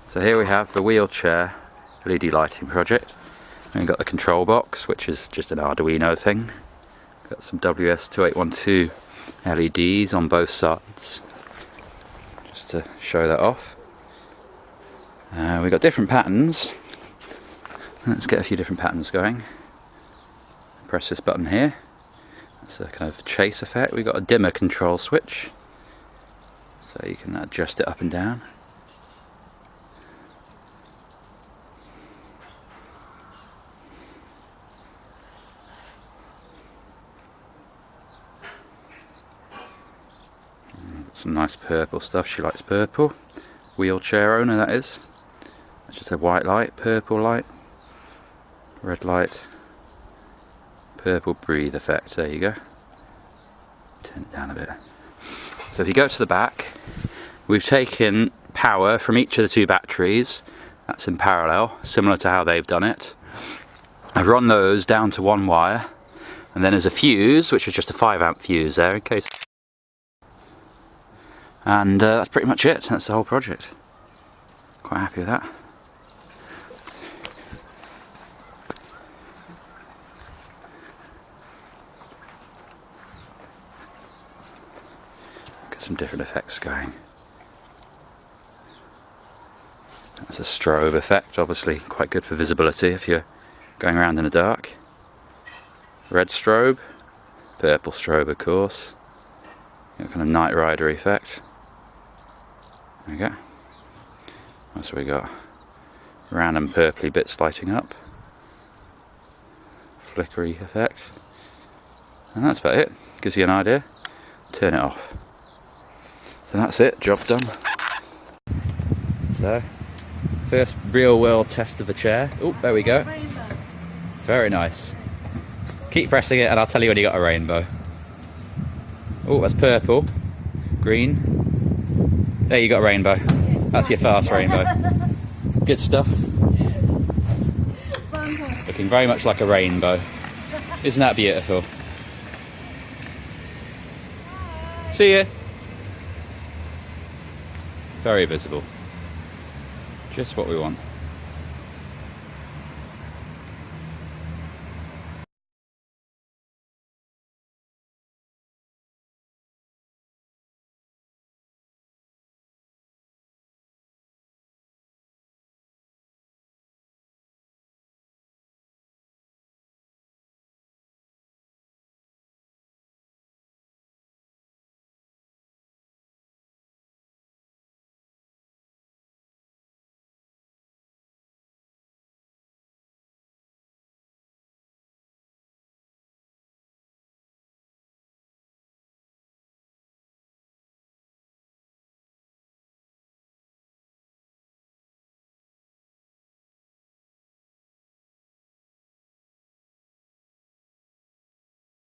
So here we have the wheelchair LED lighting project. And we've got the control box, which is just an Arduino thing. Got some WS2812 LEDs on both sides, just to show that off. We've got different patterns. Let's get a few different patterns going. Press this button here. That's a kind of chase effect. We've got a dimmer control switch, so you can adjust it up and down. Some nice purple stuff. She likes purple. Wheelchair owner, that is. That's just a white light, purple light, red light, purple breathe effect. There you go. Turn it down a bit. So if you go to the back, we've taken power from each of the two batteries. That's in parallel, similar to how they've done it. I've run those down to one wire, and then there's a fuse, which is just a 5 amp fuse there in case. And that's pretty much it. That's the whole project. Quite happy with that. Get some different effects going. That's a strobe effect, obviously quite good for visibility if you're going around in the dark. Red strobe, purple strobe of course. Got kind of Night Rider effect. There we go. That's what we got. Random purpley bits lighting up. Flickery effect. And that's about it. Gives you an idea. Turn it off. So that's it. Job done. So, first real world test of the chair. Oh, there we go. Very nice. Keep pressing it and I'll tell you when you got a rainbow. Oh, that's purple. Green. There you got a rainbow. That's your fast rainbow. Good stuff. Looking very much like a rainbow. Isn't that beautiful? See ya. Very visible. Just what we want.